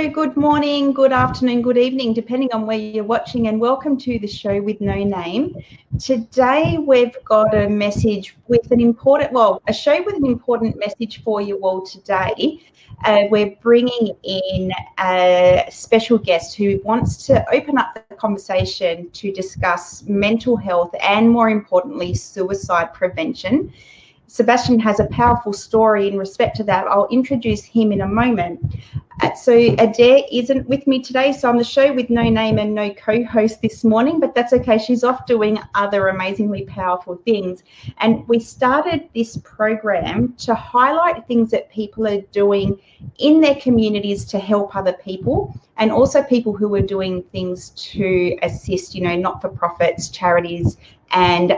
good morning, good afternoon, good evening, depending on where you're watching, and welcome to the show with no name. Today we've got a message with an important, a show with an important message for you all today. We're bringing in a special guest who wants to open up the conversation to discuss mental health and, more importantly, suicide prevention. Sebastian has a powerful story in respect to that. I'll introduce him in a moment. So Adair isn't with me today, so I'm the show with no name and no co-host this morning, but that's okay. She's off doing other amazingly powerful things. And we started this program to highlight things that people are doing in their communities to help other people, and also people who are doing things to assist, not-for-profits, charities, and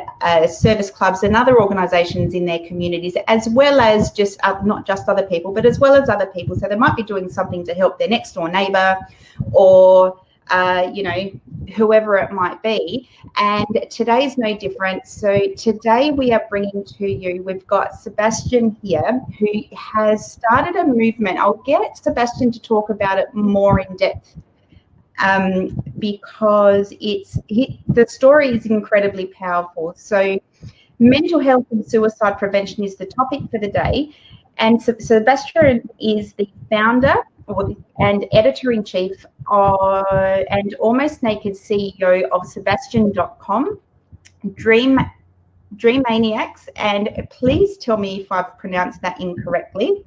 service clubs and other organisations in their communities, as well as just not just other people, but as well as other people. So they might be doing something to help their next door neighbour, or whoever it might be. And today's no different. So today we are bringing to you, we've got Sebastian here, who has started a movement. I'll get Sebastian to talk about it more in depth, because the story is incredibly powerful. So mental health and suicide prevention is the topic for the day. And Sebastian is the founder and editor-in-chief and almost naked CEO of Szebastian.com, Dreamaniacs, and please tell me if I've pronounced that incorrectly.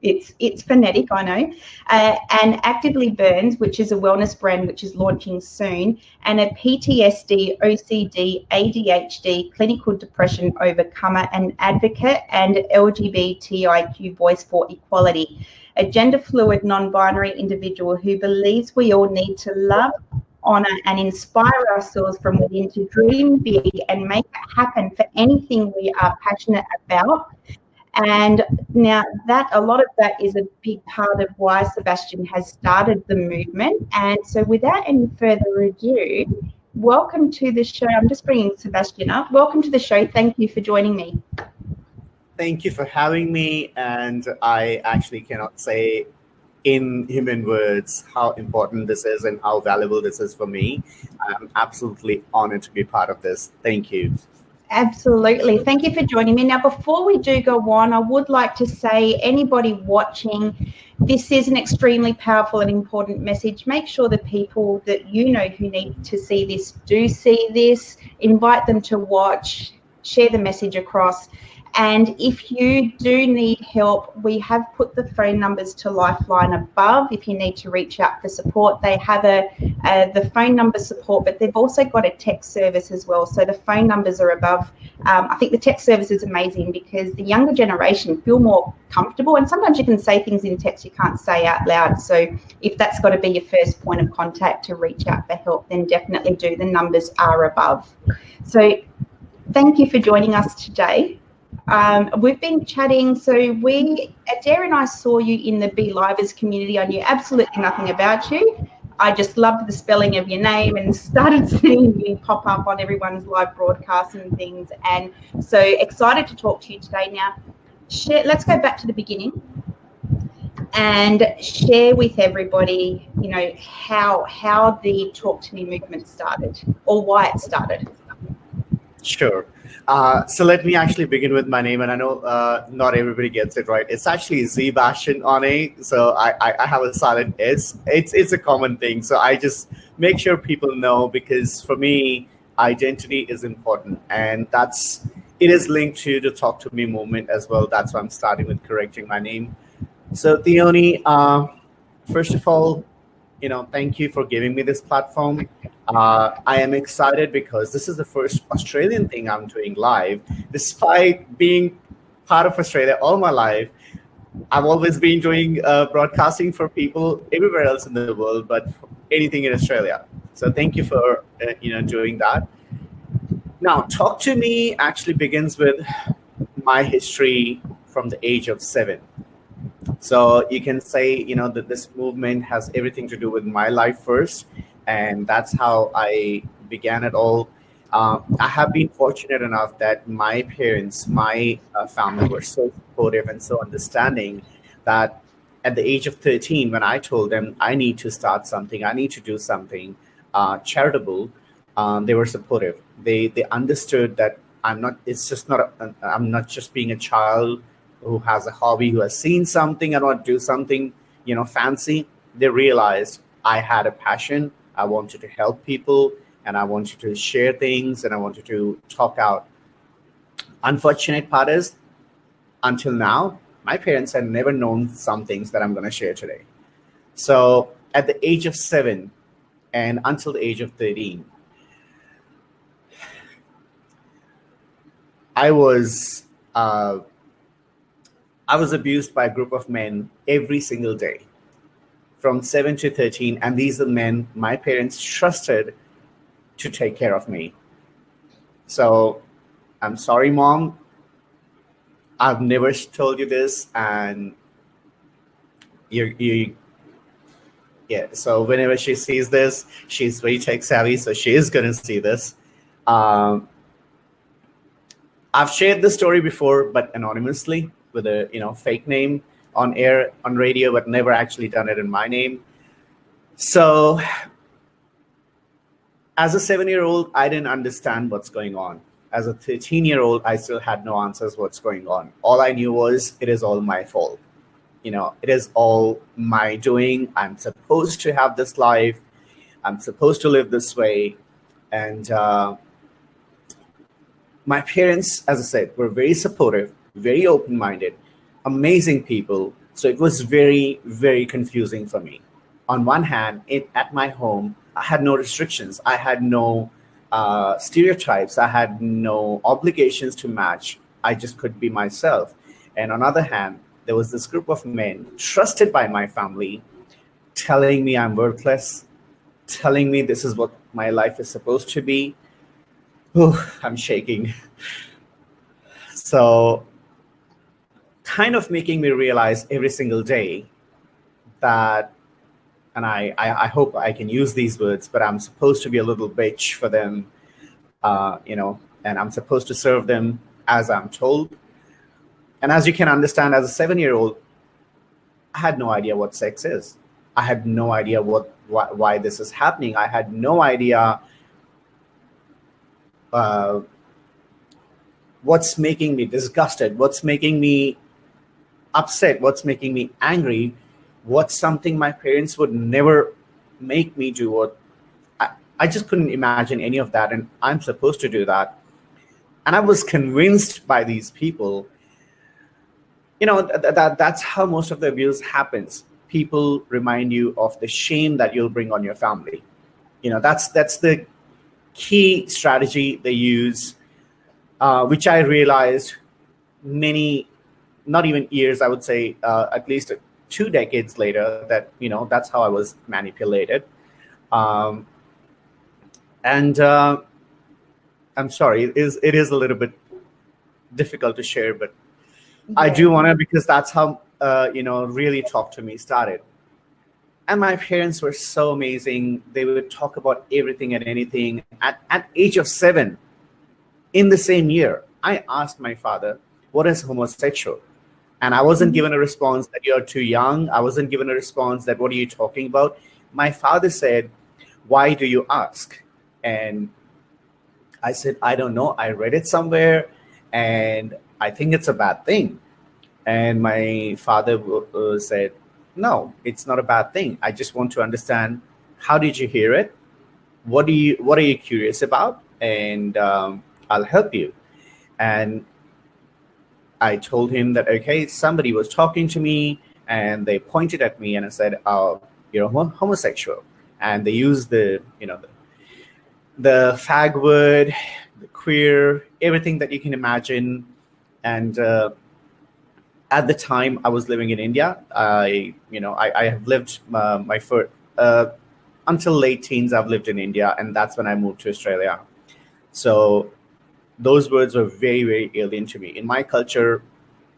It's phonetic, I know. And ActivelyBurnz, which is a wellness brand which is launching soon, and a PTSD, OCD, ADHD, clinical depression overcomer and advocate, and LGBTIQ voice for equality. A gender-fluid, non-binary individual who believes we all need to love, honour and inspire ourselves from within to dream big and make it happen for anything we are passionate about. And now a lot of that is a big part of why Sebastian has started the movement. And so without any further ado, welcome to the show. I'm just bringing Sebastian up. Welcome to the show. Thank you for joining me. Thank you for having me. And I actually cannot say in human words how important this is and how valuable this is for me. I'm absolutely honored to be part of this. Thank you. Absolutely. Thank you for joining me. Now, before we do go on, I would like to say, anybody watching, this is an extremely powerful and important message. Make sure the people that you know who need to see this do see this. Invite them to watch, share the message across. And if you do need help, we have put the phone numbers to Lifeline above if you need to reach out for support. They have the phone number support, but they've also got a text service as well. So the phone numbers are above. I think the text service is amazing because the younger generation feel more comfortable, and sometimes you can say things in text you can't say out loud. So if that's got to be your first point of contact to reach out for help, then definitely do. The numbers are above. So thank you for joining us today. We've been chatting, so Adair and I saw you in the Be Livers community. I knew absolutely nothing about you. I just loved the spelling of your name and started seeing you pop up on everyone's live broadcasts and things. And so excited to talk to you today. Now, let's go back to the beginning and share with everybody, how the Talk to Me movement started, or why it started. Sure. So let me actually begin with my name, and I know not everybody gets it right. It's actually Szebastian Onne, so I have a silent S. It's a common thing, so I just make sure people know, because for me, identity is important, and it is linked to the Talk to Me movement as well. That's why I'm starting with correcting my name. So Theoni, first of all, thank you for giving me this platform. I am excited because this is the first Australian thing I'm doing live. Despite being part of Australia all my life, I've always been doing broadcasting for people everywhere else in the world, but anything in Australia. So thank you for doing that. Now, Talk to Me actually begins with my history from the age of 7. So you can say, that this movement has everything to do with my life first. And that's how I began it all. I have been fortunate enough that my parents, my family were so supportive and so understanding that at the age of 13, when I told them I need to start something, I need to do something charitable, they were supportive. They understood that I'm not. It's just not. I'm not just being a child who has a hobby, who has seen something and want to do something, fancy. They realized I had a passion. I wanted to help people, and I wanted to share things, and I wanted to talk out. Unfortunate part is, until now, my parents had never known some things that I'm going to share today. So at the age of 7 and until the age of 13, I was uh, I was abused by a group of men every single day from 7 to 13, and these are men my parents trusted to take care of me. So I'm sorry, Mom. I've never told you this, and you yeah. So whenever she sees this, she's very tech savvy, so she is gonna see this. Um, I've shared this story before, but anonymously with a fake name on air on radio, but never actually done it in my name. So as a 7-year-old, I didn't understand what's going on. As a 13-year-old, I still had no answers what's going on. All I knew was it is all my fault. It is all my doing. I'm supposed to have this life. I'm supposed to live this way. And my parents, as I said, were very supportive, very open-minded, amazing people. So it was very, very confusing for me. On one hand, at my home, I had no restrictions. I had no stereotypes. I had no obligations to match. I just could be myself. And on the other hand, there was this group of men trusted by my family telling me I'm worthless, telling me this is what my life is supposed to be. Ooh, I'm shaking. So kind of making me realize every single day that, and I hope I can use these words, but I'm supposed to be a little bitch for them, and I'm supposed to serve them as I'm told. And as you can understand, as a 7-year-old, I had no idea what sex is. I had no idea why this is happening. I had no idea what's making me disgusted, what's making me upset, what's making me angry, what's something my parents would never make me do. Or I just couldn't imagine any of that, and I'm supposed to do that. And I was convinced by these people. That's how most of the abuse happens. People remind you of the shame that you'll bring on your family. That's the key strategy they use, which I realized many, not even years, I would say at least 2 decades later, that that's how I was manipulated. And I'm sorry, it is a little bit difficult to share, but I do want to, because that's how really Talk to Me started. And my parents were so amazing. They would talk about everything and anything. At age of 7, in the same year, I asked my father, what is homosexual? And I wasn't given a response that you're too young. I wasn't given a response that what are you talking about? My father said, why do you ask? And I said, I don't know. I read it somewhere and I think it's a bad thing. And my father said, no, it's not a bad thing. I just want to understand, how did you hear it? What are you curious about? And I'll help you. And I told him that, okay, somebody was talking to me and they pointed at me and I said, oh, you're homosexual. And they used the fag word, the queer, everything that you can imagine. And at the time I was living in India, I have lived my first, until late teens, I've lived in India. And that's when I moved to Australia. So those words were very, very alien to me. In my culture,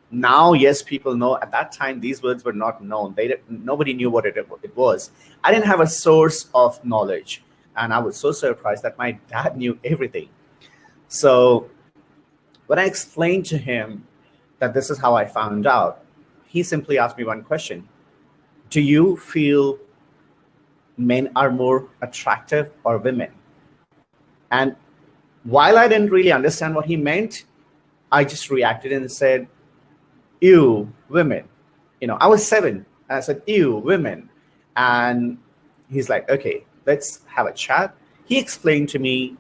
now, yes, people know. At that time, these words were not known. Nobody knew what it was. I didn't have a source of knowledge. And I was so surprised that my dad knew everything. So when I explained to him that this is how I found out, he simply asked me one question. do you feel men are more attractive or women? And while I didn't really understand what he meant, I just reacted and said, ew, women. I was 7. And I said, ew, women. And he's like, okay, let's have a chat. He explained to me,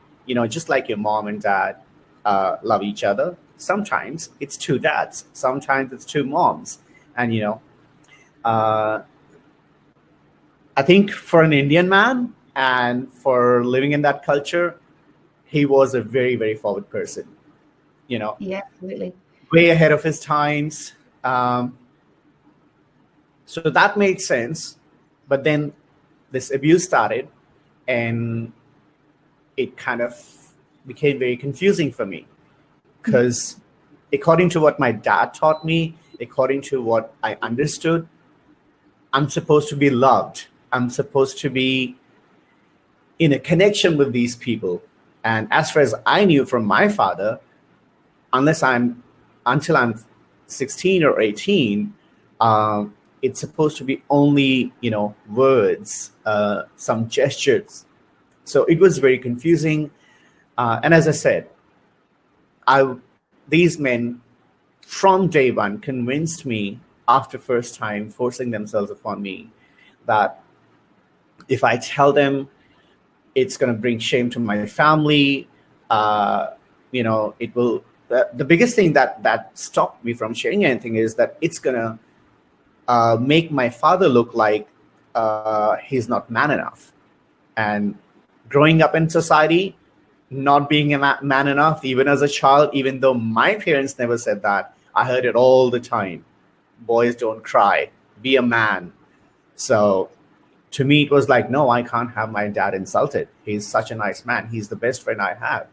just like your mom and dad love each other. Sometimes it's 2 dads. Sometimes it's 2 moms. And, uh, I think for an Indian man and for living in that culture, he was a very, very forward person, Yeah, absolutely. way ahead of his times. So that made sense. But then this abuse started, and it kind of became very confusing for me, because according to what my dad taught me, according to what I understood, I'm supposed to be loved. I'm supposed to be in a connection with these people. And as far as I knew from my father, until I'm 16 or 18, it's supposed to be only, words, some gestures. So it was very confusing. And as I said, these men from day one convinced me, after first time forcing themselves upon me, that if I tell them, it's going to bring shame to my family. It will. The biggest thing that stopped me from sharing anything is that it's going to make my father look like he's not man enough. And growing up in society, not being a man enough, even as a child, even though my parents never said that, I heard it all the time. Boys don't cry. Be a man. So to me, it was like, no, I can't have my dad insulted. He's such a nice man. He's the best friend I have.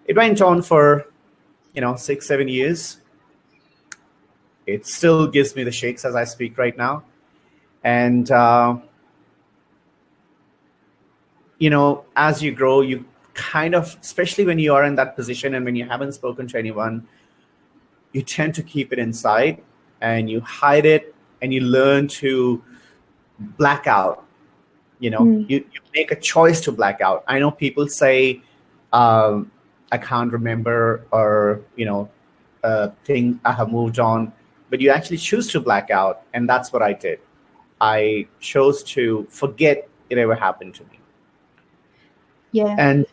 It went on for, 6-7 years. It still gives me the shakes as I speak right now. And, as you grow, you kind of, especially when you are in that position and when you haven't spoken to anyone, you tend to keep it inside and you hide it, and you learn to black out. You make a choice to black out. I know people say, I can't remember, or, thing I have moved on, but you actually choose to black out. And that's what I did. I chose to forget it ever happened to me. Yeah. And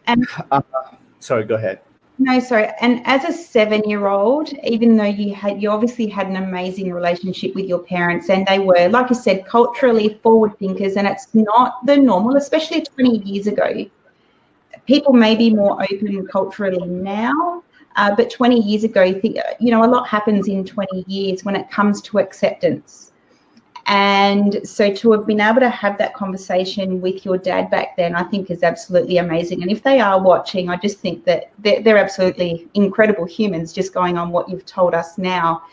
sorry, go ahead. No, sorry. And as a 7-year-old, even though you obviously had an amazing relationship with your parents, and they were, like you said, culturally forward thinkers, and it's not the normal, especially 20 years ago. People may be more open culturally now, but 20 years ago, a lot happens in 20 years when it comes to acceptance. And so to have been able to have that conversation with your dad back then, I think is absolutely amazing. And if they are watching, I just think that they're absolutely incredible humans, just going on what you've told us now.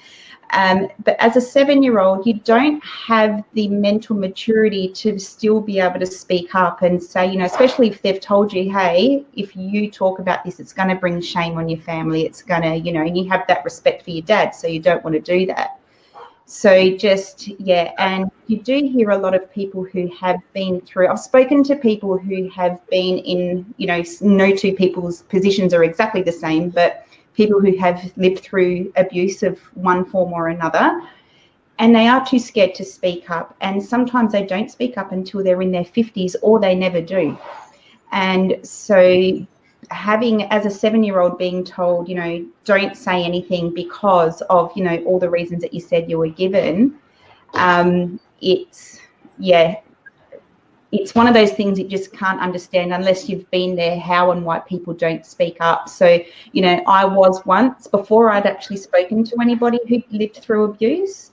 But as a 7-year-old, you don't have the mental maturity to still be able to speak up and say, especially if they've told you, hey, if you talk about this, it's going to bring shame on your family. It's going to, and you have that respect for your dad, so you don't want to do that. So just, and you do hear a lot of people who have been through, I've spoken to people who have been in, no two people's positions are exactly the same, but people who have lived through abuse of one form or another, and they are too scared to speak up. And sometimes they don't speak up until they're in their 50s, or they never do. And so having, as a 7-year-old, being told, don't say anything because of, all the reasons that you said you were given, it's one of those things you just can't understand unless you've been there, how and why people don't speak up. So, I was once, before I'd actually spoken to anybody who lived through abuse,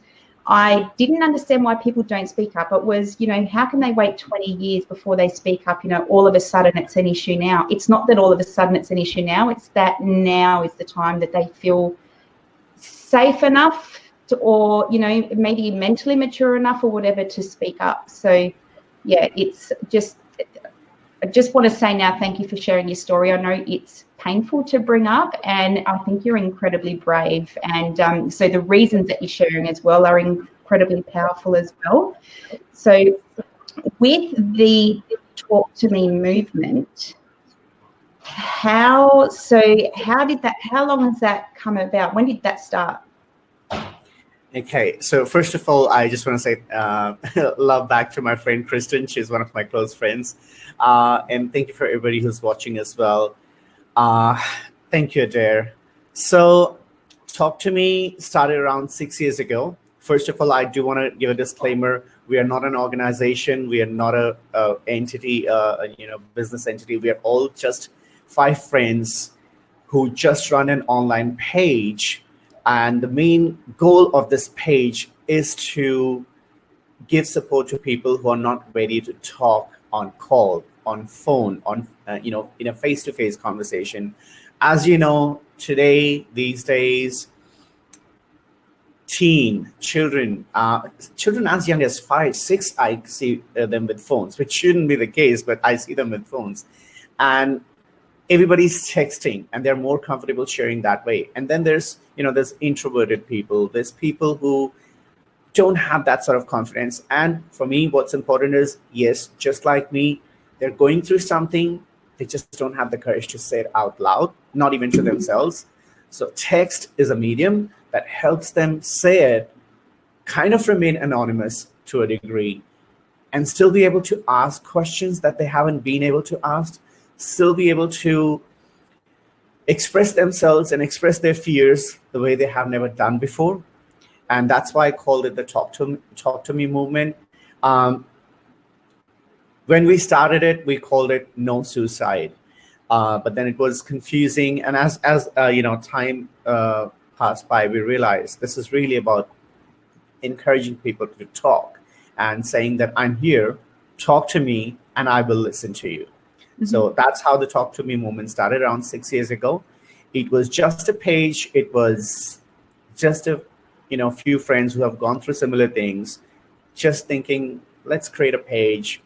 I didn't understand why people don't speak up. It was, how can they wait 20 years before they speak up? All of a sudden it's an issue now. It's not that all of a sudden it's an issue now. It's that now is the time that they feel safe enough to, or, maybe mentally mature enough or whatever to speak up. So, it's just, I just want to say now, thank you for sharing your story. I know it's painful to bring up, and I think you're incredibly brave. And so the reasons that you're sharing as well are incredibly powerful as well. So with the Talk to Me movement, how long has that come about? When did that start? Okay, so first of all, I just want to say love back to my friend Kristen. She's one of my close friends. And thank you for everybody who's watching as well. Thank you, Adair. So Talk to Me started around 6 years ago. First of all, I do want to give a disclaimer. We are not an organization. We are not a entity, business entity. We are all just 5 friends who just run an online page. And the main goal of this page is to give support to people who are not ready to talk on call, on phone, in a face-to-face conversation. As you know, these days, children as young as 5, 6, I see them with phones, which shouldn't be the case, but I see them with phones. And everybody's texting, and they're more comfortable sharing that way. And then there's introverted people. There's people who don't have that sort of confidence. And for me, what's important is, yes, just like me, they're going through something. They just don't have the courage to say it out loud, not even to themselves. So text is a medium that helps them say it, kind of remain anonymous to a degree, and still be able to ask questions that they haven't been able to ask, still be able to express themselves and express their fears the way they have never done before. And that's why I called it the Talk to Me movement. When we started it, we called it No Suicide. But then it was confusing. And as time passed by, we realized this is really about encouraging people to talk and saying that I'm here, talk to me, and I will listen to you. Mm-hmm. So that's how the Talk to Me movement started around 6 years ago. It was just a page. It was just a few friends who have gone through similar things, just thinking, let's create a page.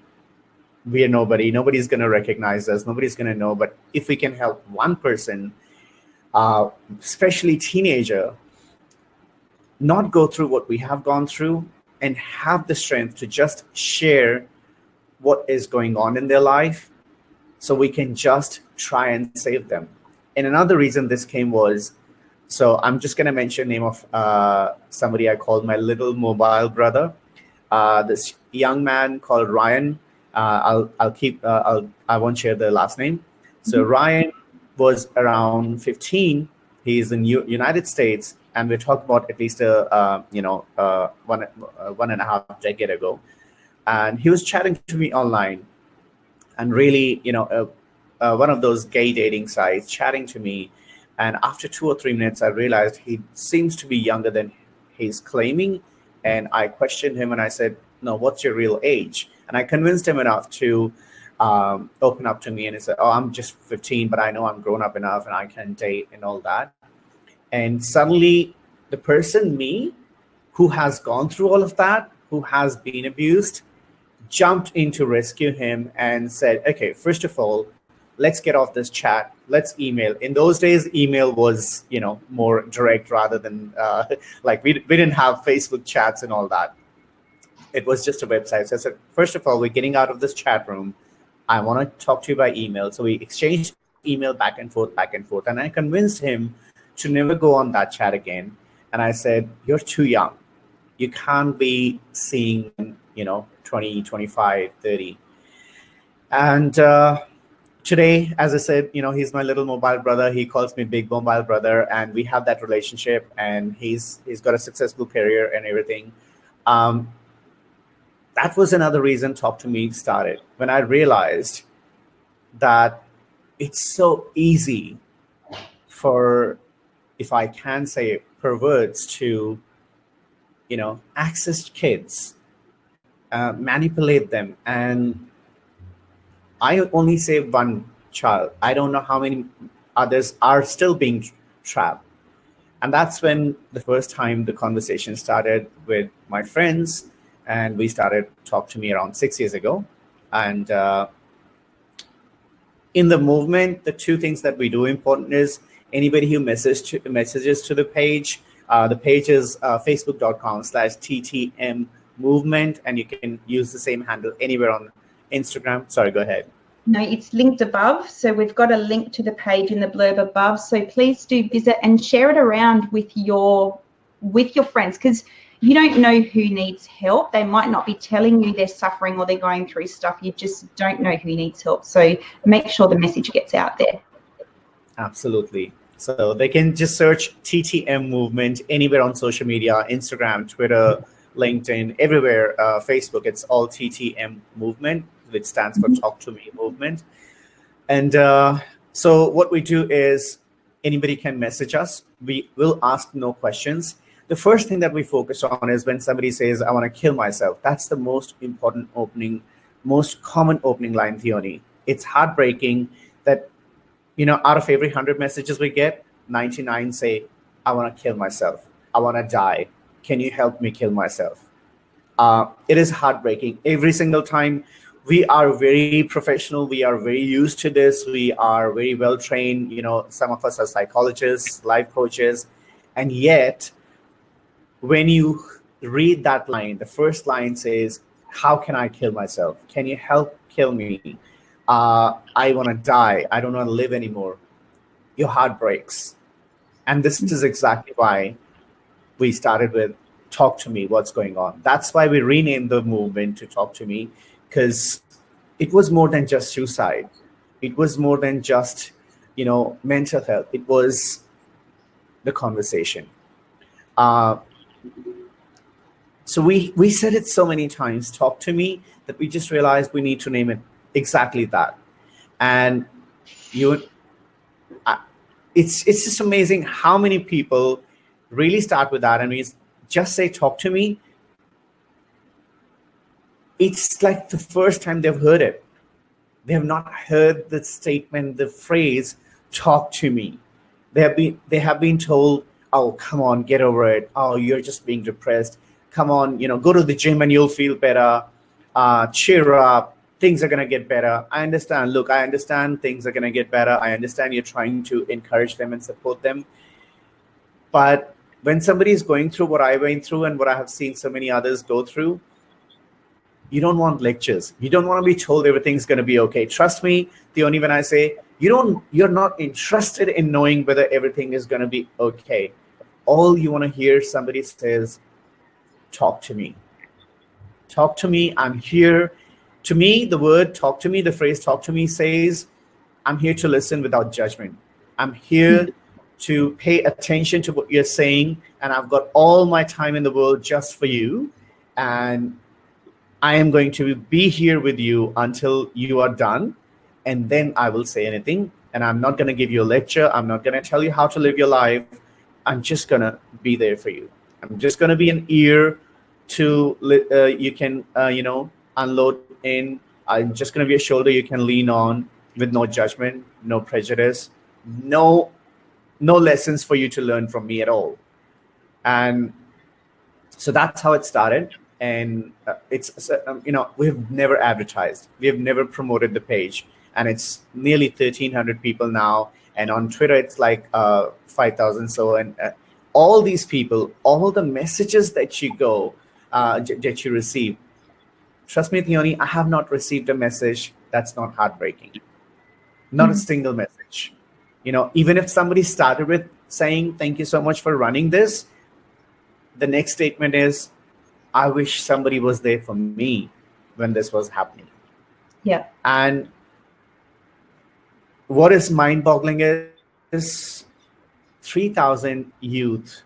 We are nobody. Nobody's going to recognize us. Nobody's going to know. But if we can help one person, especially teenager, not go through what we have gone through and have the strength to just share what is going on in their life, so we can just try and save them. And another reason this came was, so I'm just going to mention the name of somebody I called my little mobile brother. This young man called Ryan. I won't share the last name. So Ryan was around 15. He's in United States, and we're talking about at least one and a half decade ago. And he was chatting to me online, and really, one of those gay dating sites, chatting to me. And after 2 or 3 minutes, I realized he seems to be younger than he's claiming. And I questioned him, and I said, no, what's your real age? And I convinced him enough to open up to me. And he said, oh, I'm just 15, but I know I'm grown up enough and I can date and all that. And suddenly the person, me, who has gone through all of that, who has been abused, jumped in to rescue him and said, okay, first of all, let's get off this chat. Let's email. In those days, email was, more direct rather than like we didn't have Facebook chats and all that. It was just a website. So I said, first of all, we're getting out of this chat room. I want to talk to you by email. So we exchanged email back and forth. And I convinced him to never go on that chat again. And I said, you're too young. You can't be seeing, 20, 25, 30. And today, as I said, he's my little mobile brother. He calls me big mobile brother, and we have that relationship, and he's got a successful career and everything. That was another reason Talk to Me started, when I realized that it's so easy for, if I can say, perverts to, access kids, manipulate them. And I only saved one child. I don't know how many others are still being trapped. And that's when the first time the conversation started with my friends, and we started Talk to Me around 6 years ago. And in the movement, the 2 things that we do important is anybody who messages to the page, The page is facebook.com/TTM movement, and you can use the same handle anywhere on Instagram. Sorry, go ahead. No, it's linked above. So we've got a link to the page in the blurb above. So please do visit and share it around with your friends, because you don't know who needs help. They might not be telling you they're suffering or they're going through stuff. You just don't know who needs help. So make sure the message gets out there. Absolutely. So they can just search TTM movement anywhere on social media, Instagram, Twitter, LinkedIn, everywhere, Facebook. It's all TTM movement, which stands for Talk to Me movement. And so what we do is anybody can message us. We will ask no questions. The first thing that we focus on is when somebody says, I want to kill myself. That's the most important most common opening line, Theoni. It's heartbreaking that, out of every 100 messages we get, 99 say, I want to kill myself. I want to die. Can you help me kill myself? It is heartbreaking. Every single time. We are very professional. We are very used to this. We are very well trained. Some of us are psychologists, life coaches. And yet, when you read that line, the first line says, how can I kill myself? Can you help kill me? I want to die. I don't want to live anymore. Your heart breaks. And this is exactly why we started with Talk to Me, what's going on. That's why we renamed the movement to Talk to Me, because it was more than just suicide. It was more than just, mental health. It was the conversation. So we said it so many times, Talk to Me, that we just realized we need to name it exactly that. And it's just amazing how many people really start with that, and we just say Talk to Me. It's like the first time they've heard it. They have not heard the statement, the phrase, talk to me. They have been told, oh, come on, get over it. Oh, you're just being depressed. Come on, go to the gym and you'll feel better. Cheer up. Things are going to get better. I understand. Look, I understand things are going to get better. I understand you're trying to encourage them and support them. But when somebody is going through what I went through and what I have seen so many others go through, you don't want lectures. You don't want to be told everything's going to be okay. Trust me, Theoni, when I say you're not interested in knowing whether everything is going to be okay. All you want to hear somebody says, talk to me. Talk to me. I'm here. To me, the word talk to me, the phrase talk to me says, I'm here to listen without judgment. I'm here to pay attention to what you're saying. And I've got all my time in the world just for you. And I am going to be here with you until you are done, and then I will say anything. And I'm not going to give you a lecture. I'm not going to tell you how to live your life. I'm just going to be there for you. I'm just going to be an ear to you can unload in. I'm just going to be a shoulder you can lean on with no judgment, no prejudice, no lessons for you to learn from me at all. And so that's how it started. And we've never advertised. We have never promoted the page. And it's nearly 1,300 people now. And on Twitter, it's like 5,000. So, and all these people, all the messages that you receive, trust me, Theoni, I have not received a message that's not heartbreaking. Not a single message. Even if somebody started with saying, thank you so much for running this, the next statement is, I wish somebody was there for me when this was happening. Yeah. And what is mind-boggling is 3,000 youth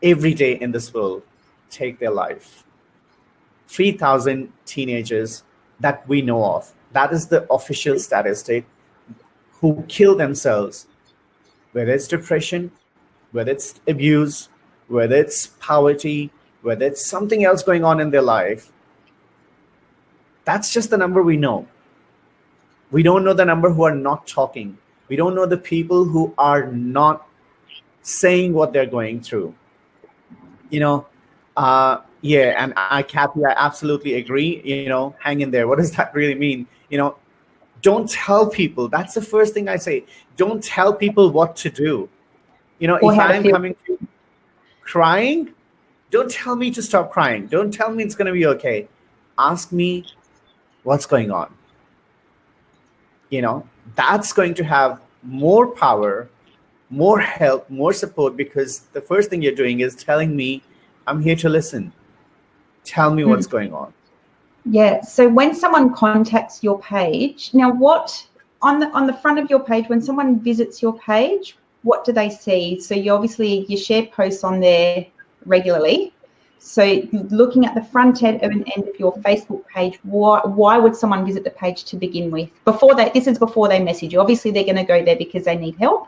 every day in this world take their life. 3,000 teenagers that we know of. That is the official statistic, who kill themselves, whether it's depression, whether it's abuse, whether it's poverty, whether it's something else going on in their life. That's just the number we know. We don't know the number who are not talking. We don't know the people who are not saying what they're going through. And Kathy, I absolutely agree. Hang in there. What does that really mean? Don't tell people. That's the first thing I say. Don't tell people what to do. If I'm coming to crying, don't tell me to stop crying. Don't tell me it's going to be okay. Ask me what's going on. That's going to have more power, more help, more support, because the first thing you're doing is telling me, I'm here to listen. Tell me what's going on. Yeah. So when someone contacts your page, now what on the front of your page, when someone visits your page, what do they see? So you share posts on there regularly. So looking at the front end of your Facebook page, why would someone visit the page to begin with? This is before they message you. Obviously, they're going to go there because they need help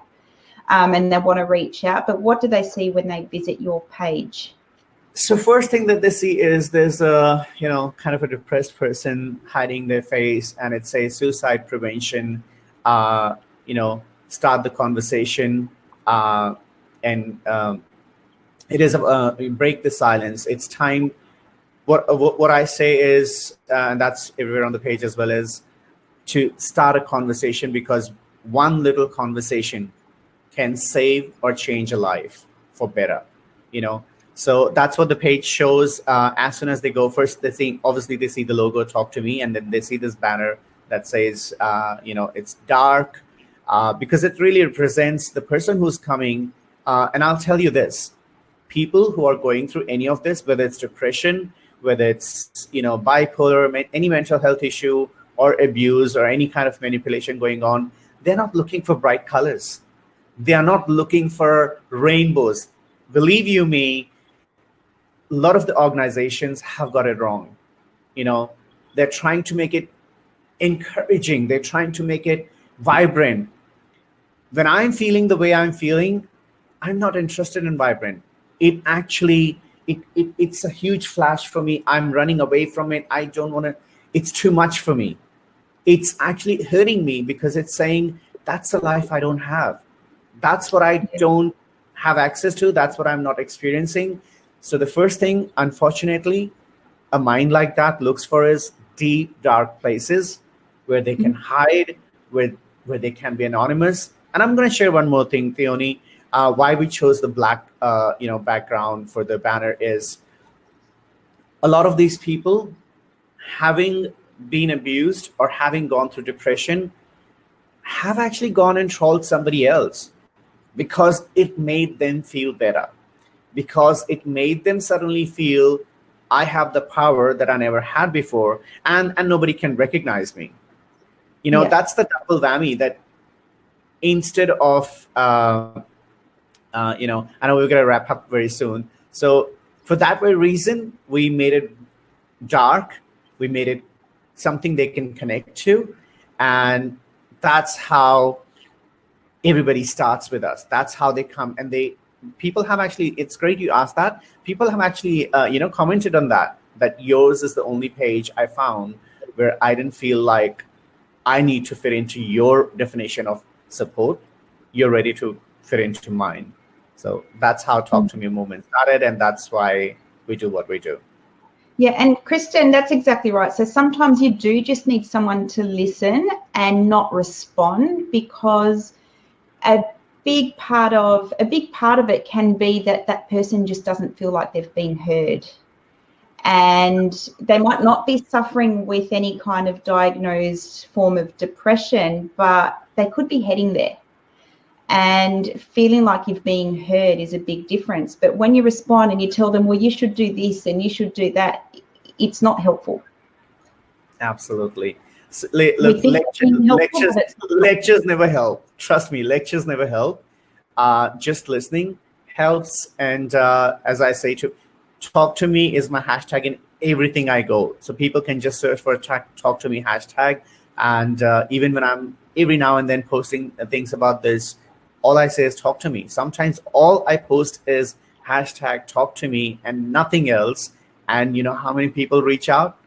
and they want to reach out. But what do they see when they visit your page? So first thing that they see is there's a, kind of a depressed person hiding their face, and it says suicide prevention, start the conversation, and it is break the silence. It's time. What I say is, and that's everywhere on the page as well, is to start a conversation, because one little conversation can save or change a life for better, So that's what the page shows. As soon as they go, first they see the logo, talk to me, and then they see this banner that says, it's dark, because it really represents the person who's coming. And I'll tell you this, people who are going through any of this, whether it's depression, whether it's, bipolar, any mental health issue or abuse or any kind of manipulation going on, they're not looking for bright colors. They are not looking for rainbows. Believe you me, a lot of the organizations have got it wrong. They're trying to make it encouraging. They're trying to make it vibrant. When I'm feeling the way I'm feeling, I'm not interested in vibrant. It actually, it's a huge flash for me. I'm running away from it. I don't want to, it's too much for me. It's actually hurting me, because it's saying that's the life I don't have. That's what I don't have access to. That's what I'm not experiencing. So the first thing, unfortunately, a mind like that looks for is deep, dark places where they can hide, where they can be anonymous. And I'm going to share one more thing, Theoni. Why we chose the black, background for the banner is a lot of these people, having been abused or having gone through depression, have actually gone and trolled somebody else because it made them feel better, because it made them suddenly feel, I have the power that I never had before, and nobody can recognize me. That's the double whammy, that instead of, I know we're going to wrap up very soon. So for that very reason, we made it dark. We made it something they can connect to. And that's how everybody starts with us. That's how they come. And people have actually, it's great you asked that. People have actually, commented on that yours is the only page I found where I didn't feel like I need to fit into your definition of support. You're ready to fit into mine. So that's how Talk to Me movement started. And that's why we do what we do. Yeah, and Kristen, that's exactly right. So sometimes you do just need someone to listen and not respond, because a big part of it can be that person just doesn't feel like they've been heard, and they might not be suffering with any kind of diagnosed form of depression, but they could be heading there. And feeling like you've been heard is a big difference. But when you respond and you tell them, well, you should do this and you should do that, it's not helpful. Absolutely. So, lectures never help. Trust me, lectures never help. Just listening helps. And as I say, Talk to Me is my hashtag in everything I go. So people can just search for a Talk to Me hashtag. And even when I'm every now and then posting things about this, all I say is talk to me. Sometimes all I post is hashtag talk to me and nothing else. And you know how many people reach out?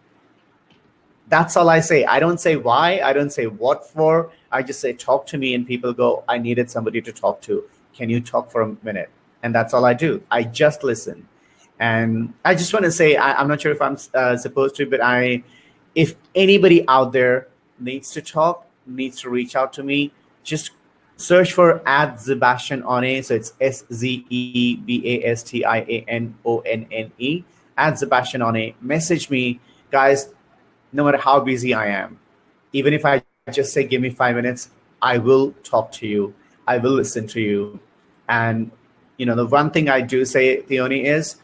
That's all I say. I don't say why. I don't say what for. I just say talk to me, and people go, I needed somebody to talk to. Can you talk for a minute? And that's all I do. I just listen. And I just want to say, I'm not sure if I'm supposed to, but if anybody out there needs to talk, needs to reach out to me, just Search for @Szebastian Onne. So it's SZEBASTIANONNE @Szebastian Onne. Message me, guys. No matter how busy I am, even if I just say give me 5 minutes, I will talk to you. I will listen to you. And the one thing I do say, Theoni, is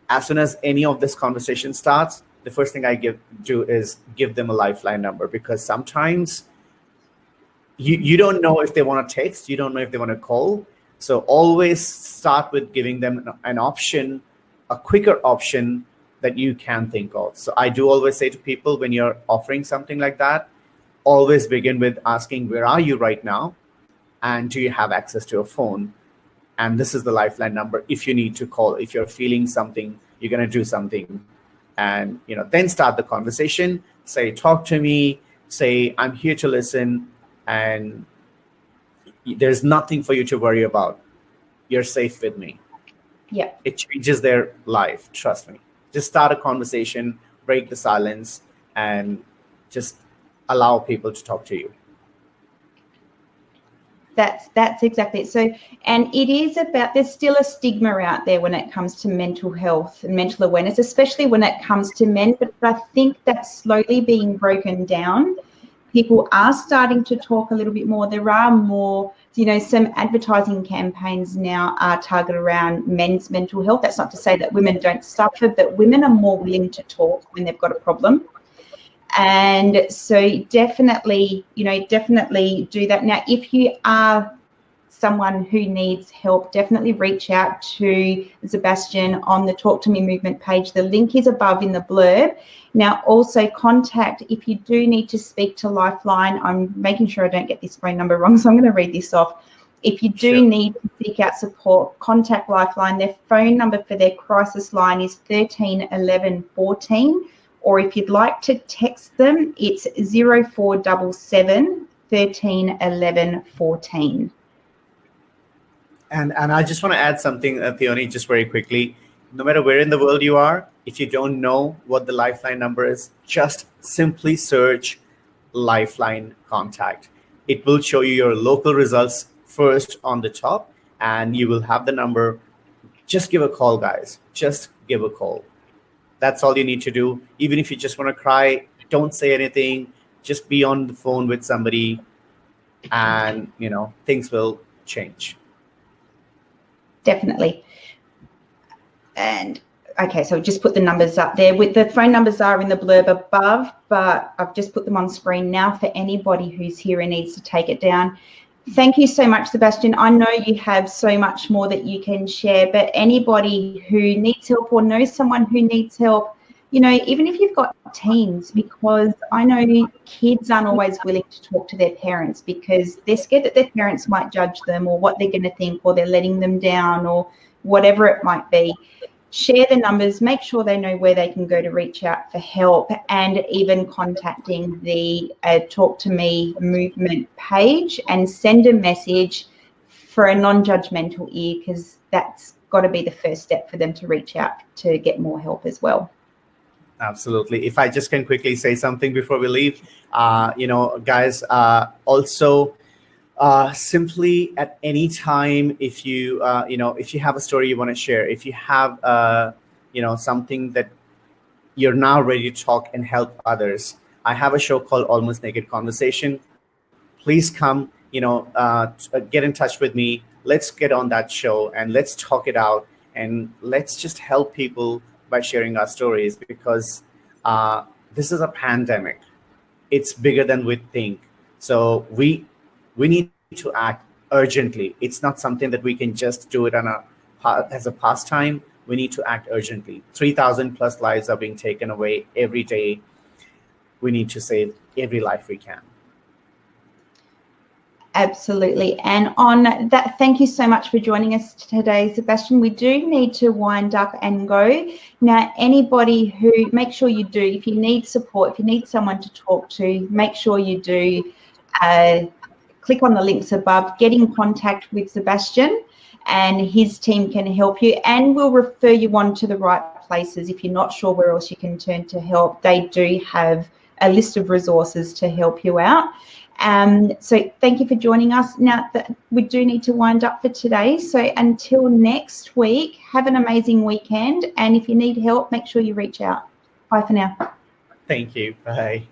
as soon as any of this conversation starts, the first thing I do is give them a lifeline number, because sometimes you don't know if they want to text, you don't know if they want to call. So always start with giving them an option, a quicker option that you can think of. So I do always say to people, when you're offering something like that, always begin with asking, where are you right now? And do you have access to a phone? And this is the lifeline number if you need to call. If you're feeling something, you're going to do something. And then start the conversation. Say, talk to me. Say, I'm here to listen. And there's nothing for you to worry about. You're safe with me. Yeah. It changes their life. Trust me. Just start a conversation, break the silence, and just allow people to talk to you. That's exactly it. So, and it is about, there's still a stigma out there when it comes to mental health and mental awareness, especially when it comes to men. But I think that's slowly being broken down. People are starting to talk a little bit more. There are more, some advertising campaigns now are targeted around men's mental health. That's not to say that women don't suffer, but women are more willing to talk when they've got a problem. And so definitely do that. Now, if you are someone who needs help, definitely reach out to Szebastian on the Talk to Me movement page. The link is above in the blurb. Now, also contact, if you do need to speak to Lifeline, I'm making sure I don't get this phone number wrong, so I'm going to read this off. If you do need to seek out support, contact Lifeline. Their phone number for their crisis line is 13 11 14. Or if you'd like to text them, it's 0477 13 11 14. And I just want to add something, Theoni, just very quickly. No matter where in the world you are, if you don't know what the Lifeline number is, just simply search Lifeline contact. It will show you your local results first on the top, and you will have the number. Just give a call, guys. Just give a call. That's all you need to do. Even if you just want to cry, don't say anything. Just be on the phone with somebody, and things will change. Definitely. And okay, so just put the numbers up there. With the phone numbers are in the blurb above, but I've just put them on screen now for anybody who's here and needs to take it down. Thank you so much, Szebastian. I know you have so much more that you can share, but anybody who needs help or knows someone who needs help, even if you've got teens, because I know kids aren't always willing to talk to their parents because they're scared that their parents might judge them or what they're going to think, or they're letting them down, or whatever it might be. Share the numbers, make sure they know where they can go to reach out for help, and even contacting the Talk to Me movement page, and send a message for a non-judgmental ear, because that's got to be the first step for them to reach out to get more help as well. Absolutely. If I just can quickly say something before we leave, guys, also simply at any time, if you have a story you want to share, if you have something that you're now ready to talk and help others, I have a show called Almost Naked Conversation. Please come, get in touch with me. Let's get on that show and let's talk it out, and let's just help people by sharing our stories, because this is a pandemic. It's bigger than we think. So we need to act urgently. It's not something that we can just do it as a pastime. We need to act urgently. 3,000 plus lives are being taken away every day. We need to save every life we can. Absolutely. And on that, thank you so much for joining us today, Szebastian. We do need to wind up and go. Now, anybody who, make sure you do, if you need support, if you need someone to talk to, make sure you do click on the links above, get in contact with Szebastian, and his team can help you, and we'll refer you on to the right places. If you're not sure where else you can turn to help, they do have a list of resources to help you out. So thank you for joining us. Now, we do need to wind up for today. So until next week, have an amazing weekend. And if you need help, make sure you reach out. Bye for now. Thank you. Bye.